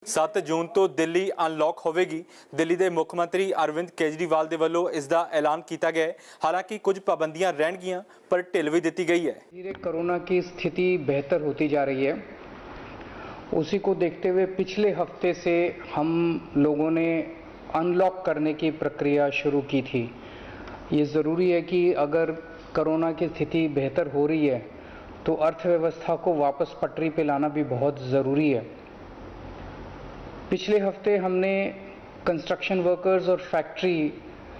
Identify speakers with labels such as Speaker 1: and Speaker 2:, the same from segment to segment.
Speaker 1: 7 ਜੂਨ ਤੋਂ ਦਿੱਲੀ ਅਨਲੌਕ ਹੋਵੇਗੀ। ਦਿੱਲੀ ਦੇ ਮੁੱਖ ਮੰਤਰੀ ਅਰਵਿੰਦ ਕੇਜਰੀਵਾਲ ਦੇ ਵੱਲੋਂ ਇਸ ਦਾ ਐਲਾਨ ਕੀਤਾ ਗਿਆ ਹੈ। हालांकि कुछ पाबंदियां रहनगियां पर ढिल भी दी गई है।
Speaker 2: धीरे कोरोना की स्थिति बेहतर होती जा रही है। उसी को देखते हुए पिछले हफ्ते से हम लोगों ने अनलॉक करने की प्रक्रिया शुरू की थी। ये ज़रूरी है कि अगर कोरोना की स्थिति बेहतर हो रही है तो अर्थव्यवस्था को वापस पटरी पे लाना भी बहुत ज़रूरी है। पिछले हफ्ते हमने कंस्ट्रक्शन वर्कर्स और फैक्ट्री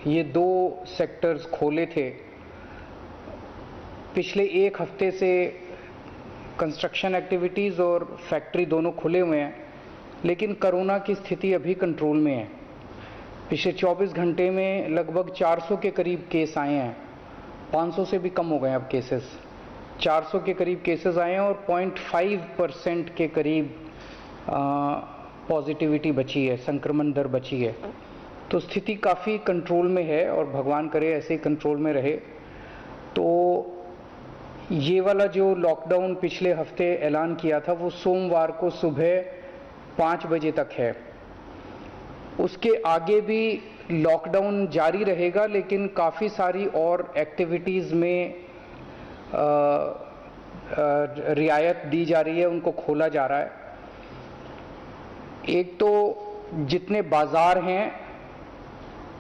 Speaker 2: ये दो सेक्टर्स खोले थे। पिछले एक हफ्ते से कंस्ट्रक्शन एक्टिविटीज़ और फैक्ट्री दोनों खुले हुए हैं, लेकिन कोरोना की स्थिति अभी कंट्रोल में है। पिछले 24 घंटे में लगभग 400 के करीब केस आए हैं। 500 से भी कम हो गए अब केसेस। 400 के करीब केसेस आए हैं और 0.5% के करीब पॉजिटिविटी बची है, संक्रमण दर बची है। तो स्थिति काफ़ी कंट्रोल में है और भगवान करे ऐसे ही कंट्रोल में रहे। तो ये वाला जो लॉकडाउन पिछले हफ्ते ऐलान किया था वो सोमवार को सुबह 5 बजे तक है। उसके आगे भी लॉकडाउन जारी रहेगा, लेकिन काफ़ी सारी और एक्टिविटीज़ में रियायत दी जा रही है, उनको खोला जा रहा है। एक तो जितने बाज़ार हैं,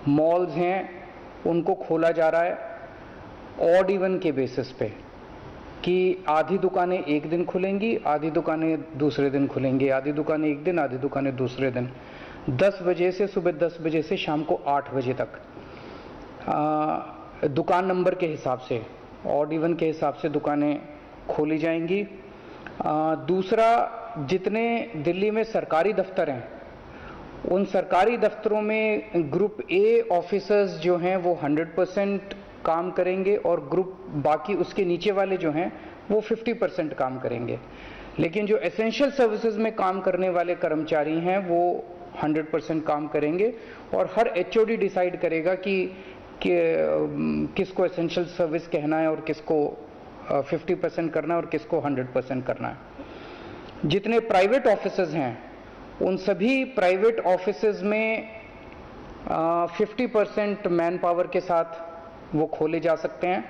Speaker 2: मॉल्स हैं, उनको खोला जा रहा है ऑड इवन के बेसिस पे, कि आधी दुकानें एक दिन खुलेंगी, आधी दुकानें दूसरे दिन खुलेंगी, आधी दुकानें एक दिन, आधी दुकानें दूसरे दिन। 10 बजे से सुबह 10 बजे से शाम को 8 बजे तक दुकान नंबर के हिसाब से, ऑड इवन के हिसाब से दुकानें खोली जाएंगी। दूसरा, जितने दिल्ली में सरकारी दफ्तर हैं उन सरकारी दफ्तरों में ग्रुप ए ऑफिसर्स जो हैं वो 100% काम करेंगे और ग्रुप बाकी उसके नीचे वाले जो हैं वो 50% काम करेंगे। लेकिन जो एसेंशियल सर्विसेज में काम करने वाले कर्मचारी हैं वो 100% काम करेंगे और हर एचओडी डिसाइड करेगा कि किसको एसेंशियल सर्विस कहना है और किसको 50% करना है और किसको 100% करना है। जितने प्राइवेट ऑफिसेज हैं उन सभी प्राइवेट ऑफिसेज में 50% मैन पावर के साथ वो खोले जा सकते हैं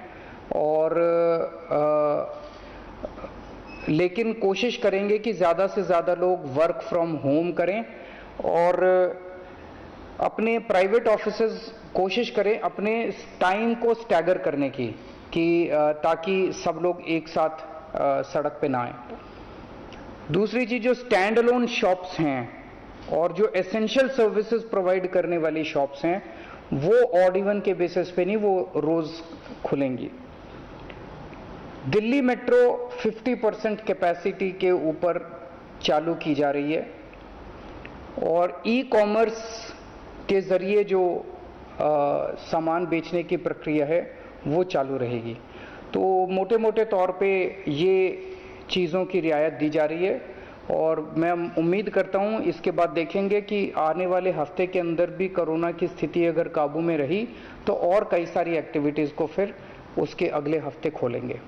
Speaker 2: और लेकिन कोशिश करेंगे कि ज़्यादा से ज़्यादा लोग वर्क फ्रॉम होम करें और अपने प्राइवेट ऑफिसेज कोशिश करें अपने टाइम को स्टैगर करने की, कि ताकि सब लोग एक साथ सड़क पे ना आए। दूसरी चीज़, जो स्टैंड अलोन शॉप्स हैं और जो एसेंशियल सर्विसेज प्रोवाइड करने वाली शॉप्स हैं वो ऑड इवन के बेसिस पे नहीं, वो रोज़ खुलेंगी। दिल्ली मेट्रो 50% कैपेसिटी के ऊपर चालू की जा रही है और ई कॉमर्स के ज़रिए जो सामान बेचने की प्रक्रिया है वो चालू रहेगी। तो मोटे मोटे तौर पे ये चीज़ों की रियायत दी जा रही है और मैं उम्मीद करता हूँ इसके बाद देखेंगे कि आने वाले हफ्ते के अंदर भी कोरोना की स्थिति अगर काबू में रही तो और कई सारी एक्टिविटीज़ को फिर उसके अगले हफ्ते खोलेंगे।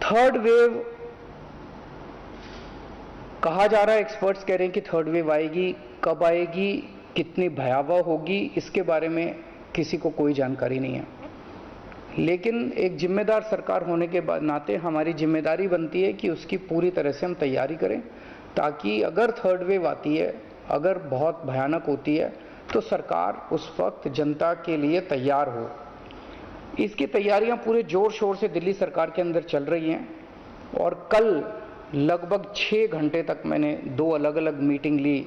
Speaker 2: थर्ड वेव कहा जा रहा है, एक्सपर्ट्स कह रहे हैं कि थर्ड वेव आएगी, कब आएगी, कितनी भयावह होगी, इसके बारे में किसी को कोई जानकारी नहीं है। लेकिन एक जिम्मेदार सरकार होने के नाते हमारी जिम्मेदारी बनती है कि उसकी पूरी तरह से हम तैयारी करें, ताकि अगर थर्ड वेव आती है, अगर बहुत भयानक होती है, तो सरकार उस वक्त जनता के लिए तैयार हो। इसकी तैयारियां पूरे जोर शोर से दिल्ली सरकार के अंदर चल रही हैं और कल लगभग 6 घंटे तक मैंने 2 अलग अलग मीटिंग ली,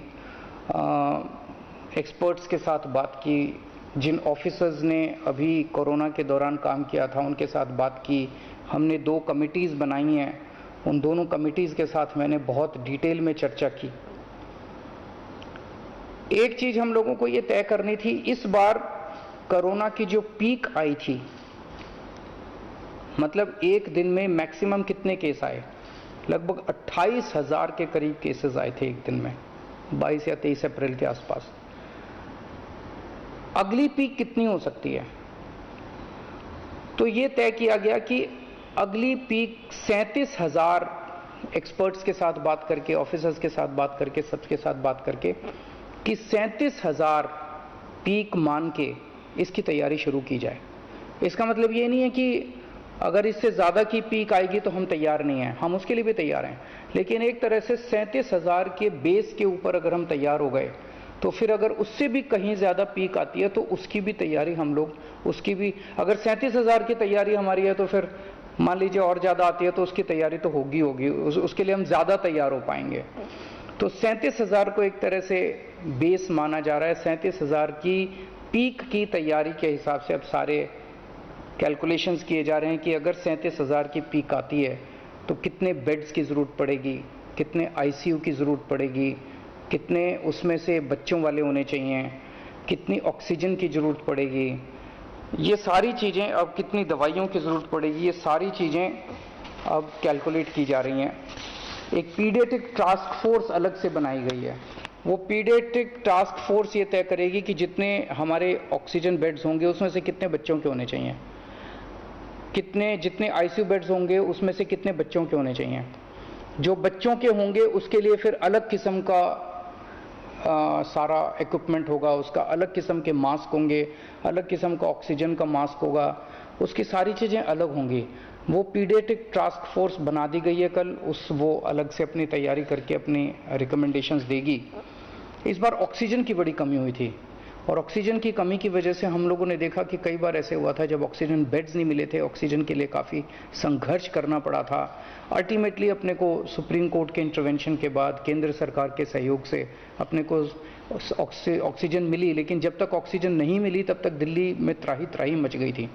Speaker 2: एक्सपर्ट्स के साथ बात की, जिन ऑफिसर्स ने अभी कोरोना के दौरान काम किया था उनके साथ बात की। हमने 2 कमिटीज़ बनाई हैं, उन दोनों कमिटीज़ के साथ मैंने बहुत डिटेल में चर्चा की। एक चीज़ हम लोगों को ये तय करनी थी, इस बार कोरोना की जो पीक आई थी, मतलब एक दिन में मैक्सिमम कितने केस आए, लगभग 28,000 के करीब केसेस आए थे एक दिन में, 22 या 23 अप्रैल के आसपास। अगली पीक कितनी हो सकती है? तो ये तय किया गया कि अगली पीक 37,000 एक्सपर्ट्स के साथ बात करके, ऑफिसर्स के साथ बात करके, सबके साथ बात करके कि 37,000 पीक मान के इसकी तैयारी शुरू की जाए। इसका मतलब ये नहीं है कि अगर इससे ज़्यादा की पीक आएगी तो हम तैयार नहीं हैं, हम उसके लिए भी तैयार हैं, लेकिन एक तरह से 37,000 के बेस के ऊपर अगर हम तैयार हो गए तो फिर अगर उससे भी कहीं ज़्यादा पीक आती है तो उसकी भी तैयारी हम लोग, उसकी भी, अगर 37,000 की तैयारी हमारी है तो फिर मान लीजिए और ज़्यादा आती है तो उसकी तैयारी तो होगी उसके लिए हम ज़्यादा तैयार हो पाएंगे। तो 37,000 को एक तरह से बेस माना जा रहा है। 37,000 की पीक की तैयारी के हिसाब से अब सारे कैलकुलेशंस किए जा रहे हैं कि अगर 37,000 की पीक आती है तो कितने बेड्स की ज़रूरत पड़ेगी, कितने आईसीयू की ज़रूरत पड़ेगी, कितने उसमें से बच्चों वाले होने चाहिए, कितनी ऑक्सीजन की ज़रूरत पड़ेगी, ये सारी चीज़ें, अब कितनी दवाइयों की ज़रूरत पड़ेगी, ये सारी चीज़ें अब कैलकुलेट की जा रही हैं। एक पीडियाट्रिक टास्क फोर्स अलग से बनाई गई है। वो पीडियाट्रिक टास्क फोर्स ये तय करेगी कि जितने हमारे ऑक्सीजन बेड्स होंगे उसमें से कितने बच्चों के होने चाहिए, जितने आईसीयू बेड्स होंगे उसमें से कितने बच्चों के होने चाहिए। जो बच्चों के होंगे उसके लिए फिर अलग किस्म का सारा इक्विपमेंट होगा, उसका अलग किस्म के मास्क होंगे, अलग किस्म का ऑक्सीजन का मास्क होगा, उसकी सारी चीज़ें अलग होंगी। वो पीडियाट्रिक टास्क फोर्स बना दी गई है कल, वो अलग से अपनी तैयारी करके अपनी रिकमेंडेशंस देगी। इस बार ऑक्सीजन की बड़ी कमी हुई थी और ऑक्सीजन की कमी की वजह से हम लोगों ने देखा कि कई बार ऐसे हुआ था जब ऑक्सीजन बेड्स नहीं मिले थे, ऑक्सीजन के लिए काफ़ी संघर्ष करना पड़ा था। अल्टीमेटली अपने को सुप्रीम कोर्ट के इंटरवेंशन के बाद केंद्र सरकार के सहयोग से अपने को ऑक्सीजन मिली, लेकिन जब तक ऑक्सीजन नहीं मिली तब तक दिल्ली में त्राही त्राही मच गई थी।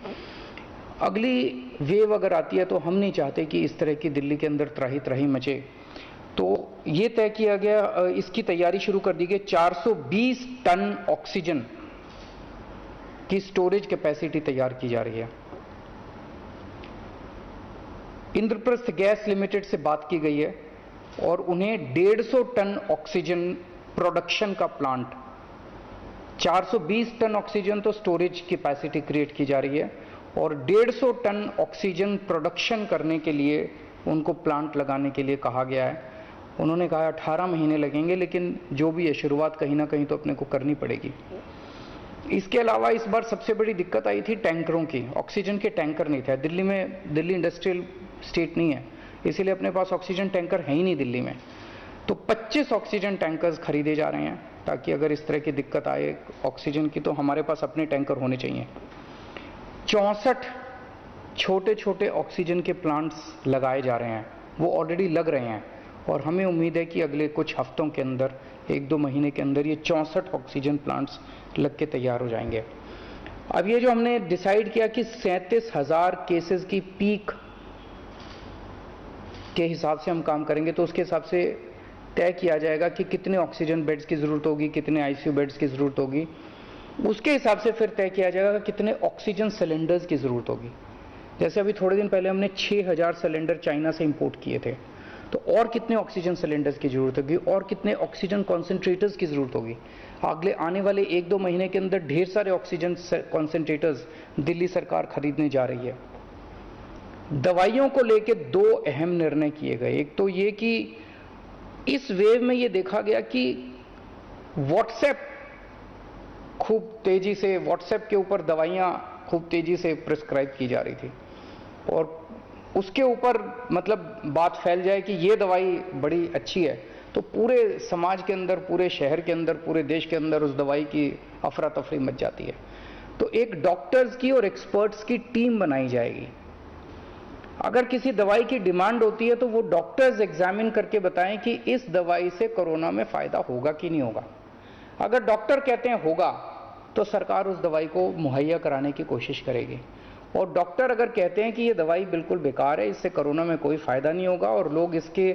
Speaker 2: अगली वेव अगर आती है तो हम नहीं चाहते कि इस तरह की दिल्ली के अंदर त्राही त्राही मचे, तो ये तय किया गया, इसकी तैयारी शुरू कर दी गई। 420 टन ऑक्सीजन की स्टोरेज कैपेसिटी तैयार की जा रही है। इंद्रप्रस्थ गैस लिमिटेड से बात की गई है और उन्हें 150 टन ऑक्सीजन प्रोडक्शन का प्लांट, 420 टन ऑक्सीजन तो स्टोरेज कैपेसिटी क्रिएट की जा रही है और 150 टन ऑक्सीजन प्रोडक्शन करने के लिए उनको प्लांट लगाने के लिए कहा गया है। उन्होंने कहा 18 महीने लगेंगे, लेकिन जो भी है शुरुआत कहीं ना कहीं तो अपने को करनी पड़ेगी। इसके अलावा इस बार सबसे बड़ी दिक्कत आई थी टैंकरों की। ऑक्सीजन के टैंकर नहीं थे दिल्ली में, दिल्ली इंडस्ट्रियल स्टेट नहीं है, इसीलिए अपने पास ऑक्सीजन टैंकर है ही नहीं दिल्ली में। तो 25 ऑक्सीजन टैंकर्स खरीदे जा रहे हैं ताकि अगर इस तरह की दिक्कत आए ऑक्सीजन की तो हमारे पास अपने टैंकर होने चाहिए। 64 छोटे छोटे ऑक्सीजन के प्लांट्स लगाए जा रहे हैं, वो ऑलरेडी लग रहे हैं और हमें उम्मीद है कि अगले कुछ हफ्तों के अंदर, 1-2 महीने के अंदर ये 64 ऑक्सीजन प्लांट्स लग के तैयार हो जाएंगे। अब ये जो हमने डिसाइड किया कि 37,000 केसेस की पीक के हिसाब से हम काम करेंगे, तो उसके हिसाब से तय किया जाएगा कि कितने ऑक्सीजन बेड्स की ज़रूरत होगी, कितने आईसीयू बेड्स की ज़रूरत होगी। उसके हिसाब से फिर तय किया जाएगा कितने ऑक्सीजन सिलेंडर्स की ज़रूरत होगी। जैसे अभी थोड़े दिन पहले हमने 6,000 सिलेंडर चाइना से इंपोर्ट किए थे, तो और कितने ऑक्सीजन सिलेंडर्स की ज़रूरत होगी और कितने ऑक्सीजन कॉन्सेंट्रेटर्स की ज़रूरत होगी। अगले आने वाले 1-2 महीने के अंदर ढेर सारे ऑक्सीजन कॉन्सेंट्रेटर्स दिल्ली सरकार खरीदने जा रही है। दवाइयों को लेकर 2 अहम निर्णय किए गए। एक तो ये कि इस वेव में ये देखा गया कि व्हाट्सएप खूब तेजी से, व्हाट्सएप के ऊपर दवाइयाँ खूब तेजी से प्रिस्क्राइब की जा रही थी और उसके ऊपर मतलब बात फैल जाए कि ये दवाई बड़ी अच्छी है, तो पूरे समाज के अंदर, पूरे शहर के अंदर, पूरे देश के अंदर उस दवाई की अफरा तफरी मच जाती है। तो एक डॉक्टर्स की और एक्सपर्ट्स की टीम बनाई जाएगी। अगर किसी दवाई की डिमांड होती है तो वो डॉक्टर्स एग्जामिन करके बताएं कि इस दवाई से कोरोना में फ़ायदा होगा कि नहीं होगा। अगर डॉक्टर कहते हैं होगा तो सरकार उस दवाई को मुहैया कराने की कोशिश करेगी, और डॉक्टर अगर कहते हैं कि ये दवाई बिल्कुल बेकार है, इससे कोरोना में कोई फ़ायदा नहीं होगा और लोग इसके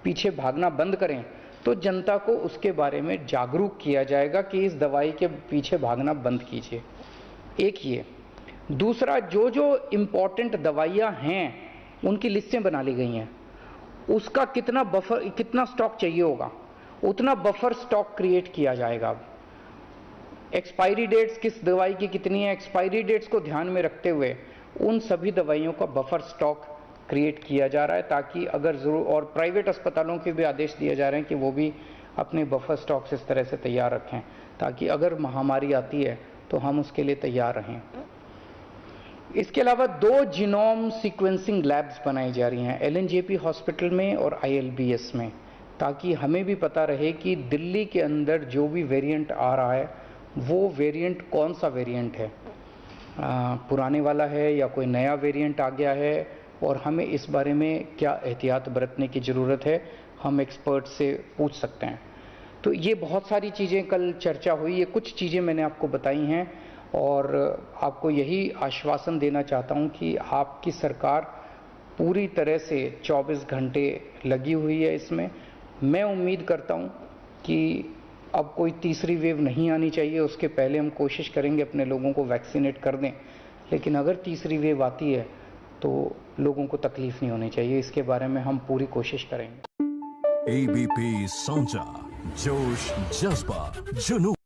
Speaker 2: पीछे भागना बंद करें, तो जनता को उसके बारे में जागरूक किया जाएगा कि इस दवाई के पीछे भागना बंद कीजिए। एक ये। दूसरा, जो जो इम्पॉर्टेंट दवाइयाँ हैं उनकी लिस्टें बना ली गई हैं, उसका कितना स्टॉक चाहिए होगा उतना बफर स्टॉक क्रिएट किया जाएगा। अब एक्सपायरी डेट्स किस दवाई की कितनी है, एक्सपायरी डेट्स को ध्यान में रखते हुए उन सभी दवाइयों का बफर स्टॉक क्रिएट किया जा रहा है, ताकि अगर ज़रूर, और प्राइवेट अस्पतालों के भी आदेश दिए जा रहे हैं कि वो भी अपने बफर स्टॉक्स इस तरह से तैयार रखें ताकि अगर महामारी आती है तो हम उसके लिए तैयार रहें। इसके अलावा 2 जीनोम सीक्वेंसिंग लैब्स बनाई जा रही हैं LNJP हॉस्पिटल में और ILBS में, ताकि हमें भी पता रहे कि दिल्ली के अंदर जो भी वेरिएंट आ रहा है वो वेरिएंट कौन सा वेरिएंट है, पुराने वाला है या कोई नया वेरिएंट आ गया है, और हमें इस बारे में क्या एहतियात बरतने की ज़रूरत है, हम एक्सपर्ट से पूछ सकते हैं। तो ये बहुत सारी चीज़ें कल चर्चा हुई, ये कुछ चीज़ें मैंने आपको बताई हैं और आपको यही आश्वासन देना चाहता हूं कि आपकी सरकार पूरी तरह से 24 घंटे लगी हुई है इसमें। मैं उम्मीद करता हूं कि अब कोई तीसरी वेव नहीं आनी चाहिए, उसके पहले हम कोशिश करेंगे अपने लोगों को वैक्सीनेट कर दें, लेकिन अगर तीसरी वेव आती है तो लोगों को तकलीफ नहीं होनी चाहिए, इसके बारे में हम पूरी कोशिश करेंगे।
Speaker 3: ABP Sonja, जोश जज्बा जुनून।